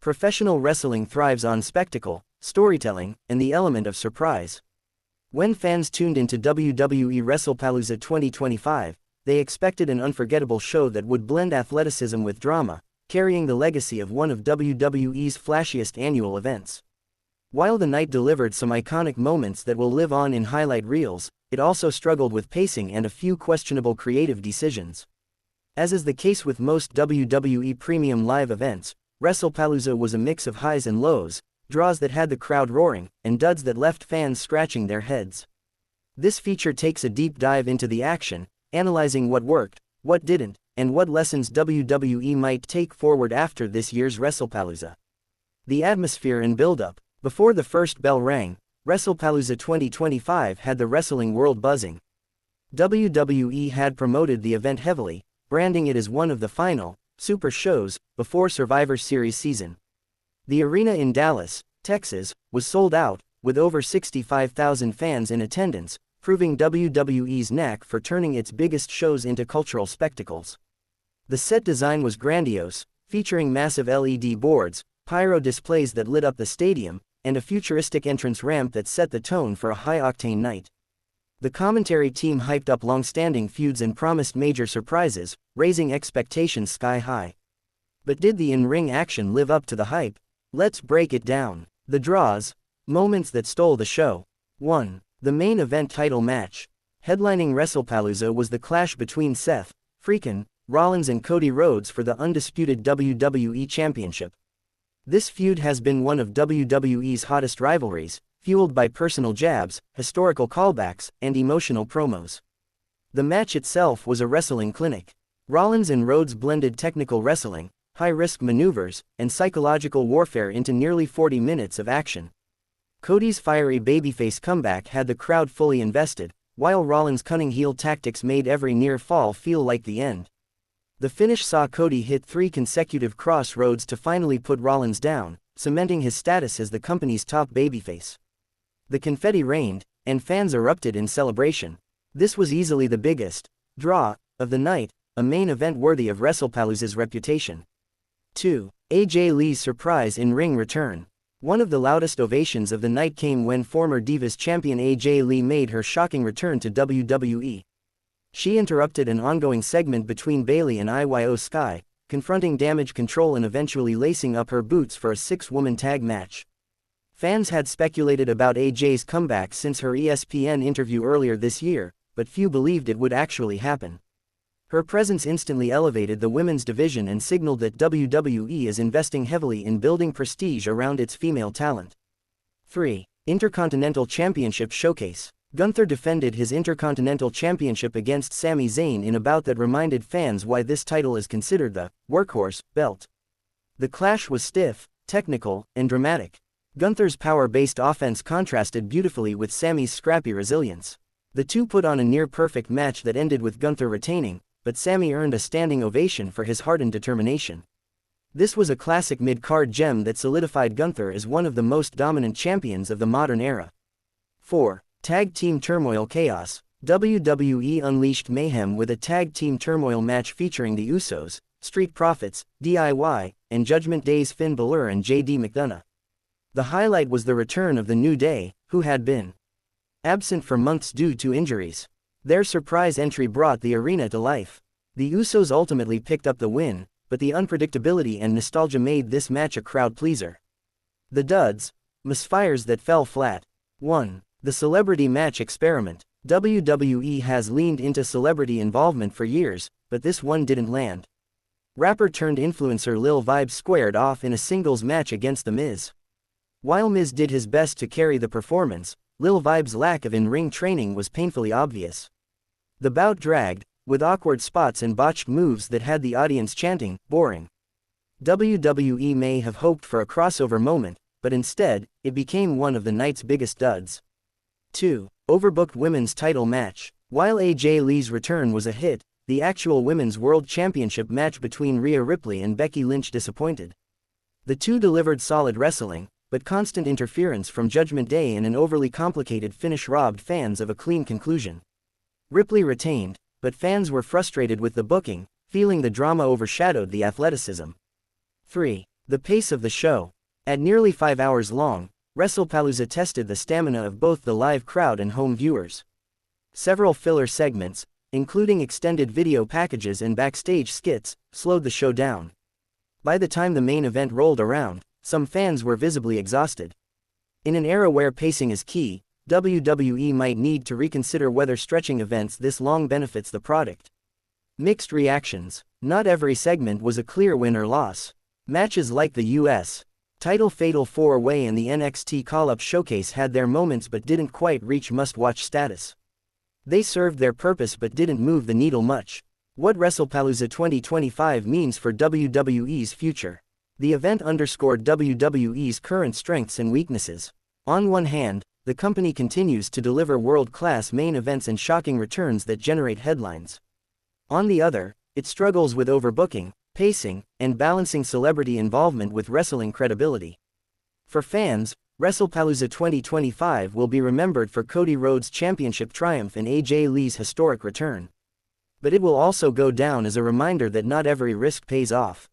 Professional wrestling thrives on spectacle, storytelling, and the element of surprise. When fans tuned into WWE Wrestlepalooza 2025, they expected an unforgettable show that would blend athleticism with drama, carrying the legacy of one of WWE's flashiest annual events. While the night delivered some iconic moments that will live on in highlight reels, it also struggled with pacing and a few questionable creative decisions. As is the case with most WWE premium live events, Wrestlepalooza was a mix of highs and lows, draws that had the crowd roaring, and duds that left fans scratching their heads. This feature takes a deep dive into the action, analyzing what worked, what didn't, and what lessons WWE might take forward after this year's Wrestlepalooza. The atmosphere and build-up. Before the first bell rang, Wrestlepalooza 2025 had the wrestling world buzzing. WWE had promoted the event heavily, branding it as one of the final, super shows, before Survivor Series season. The arena in Dallas, Texas, was sold out, with over 65,000 fans in attendance, proving WWE's knack for turning its biggest shows into cultural spectacles. The set design was grandiose, featuring massive LED boards, pyro displays that lit up the stadium, and a futuristic entrance ramp that set the tone for a high-octane night. The commentary team hyped up long-standing feuds and promised major surprises, raising expectations sky-high. But did the in-ring action live up to the hype? Let's break it down. The draws. Moments that stole the show. 1. The main event title match. Headlining Wrestlepalooza was the clash between Seth freakin' Rollins and Cody Rhodes for the undisputed WWE Championship. This feud has been one of WWE's hottest rivalries, fueled by personal jabs, historical callbacks, and emotional promos. The match itself was a wrestling clinic. Rollins and Rhodes blended technical wrestling, high-risk maneuvers, and psychological warfare into nearly 40 minutes of action. Cody's fiery babyface comeback had the crowd fully invested, while Rollins' cunning heel tactics made every near fall feel like the end. The finish saw Cody hit 3 consecutive crossroads to finally put Rollins down, cementing his status as the company's top babyface. The confetti rained, and fans erupted in celebration. This was easily the biggest draw of the night, a main event worthy of Wrestlepalooza's reputation. 2. AJ Lee's surprise in-ring return. One of the loudest ovations of the night came when former Divas champion AJ Lee made her shocking return to WWE. She interrupted an ongoing segment between Bayley and Io Sky, confronting Damage Control and eventually lacing up her boots for a 6-woman tag match. Fans had speculated about AJ's comeback since her ESPN interview earlier this year, but few believed it would actually happen. Her presence instantly elevated the women's division and signaled that WWE is investing heavily in building prestige around its female talent. 3. Intercontinental Championship Showcase. Gunther defended his Intercontinental Championship against Sami Zayn in a bout that reminded fans why this title is considered the workhorse belt. The clash was stiff, technical, and dramatic. Gunther's power-based offense contrasted beautifully with Sami's scrappy resilience. The two put on a near-perfect match that ended with Gunther retaining, but Sami earned a standing ovation for his heart and determination. This was a classic mid-card gem that solidified Gunther as one of the most dominant champions of the modern era. 4. Tag Team Turmoil Chaos. WWE unleashed mayhem with a Tag Team Turmoil match featuring the Usos, Street Profits, DIY, and Judgment Day's Finn Balor and JD McDonough. The highlight was the return of the New Day, who had been absent for months due to injuries. Their surprise entry brought the arena to life. The Usos ultimately picked up the win, but the unpredictability and nostalgia made this match a crowd pleaser. The duds. Misfires that fell flat. 1. The Celebrity Match Experiment. WWE has leaned into celebrity involvement for years, but this one didn't land. Rapper-turned-influencer Lil Vibes squared off in a singles match against The Miz. While Miz did his best to carry the performance, Lil Vibes' lack of in-ring training was painfully obvious. The bout dragged, with awkward spots and botched moves that had the audience chanting, "Boring." WWE may have hoped for a crossover moment, but instead, it became one of the night's biggest duds. 2. Overbooked Women's Title Match. While AJ Lee's return was a hit, the actual Women's World Championship match between Rhea Ripley and Becky Lynch disappointed. The two delivered solid wrestling, but constant interference from Judgment Day and an overly complicated finish robbed fans of a clean conclusion. Ripley retained, but fans were frustrated with the booking, feeling the drama overshadowed the athleticism. 3. The pace of the show. At nearly 5 hours long, Wrestlepalooza tested the stamina of both the live crowd and home viewers. Several filler segments, including extended video packages and backstage skits, slowed the show down. By the time the main event rolled around, some fans were visibly exhausted. In an era where pacing is key, WWE might need to reconsider whether stretching events this long benefits the product. Mixed reactions. Not every segment was a clear win or loss. Matches like the U.S. title Fatal 4-Way and the NXT Call-Up Showcase had their moments but didn't quite reach must-watch status. They served their purpose but didn't move the needle much. What Wrestlepalooza 2025 means for WWE's future. The event underscored WWE's current strengths and weaknesses. On one hand, the company continues to deliver world-class main events and shocking returns that generate headlines. On the other, it struggles with overbooking, pacing, and balancing celebrity involvement with wrestling credibility. For fans, Wrestlepalooza 2025 will be remembered for Cody Rhodes' championship triumph and AJ Lee's historic return. But it will also go down as a reminder that not every risk pays off.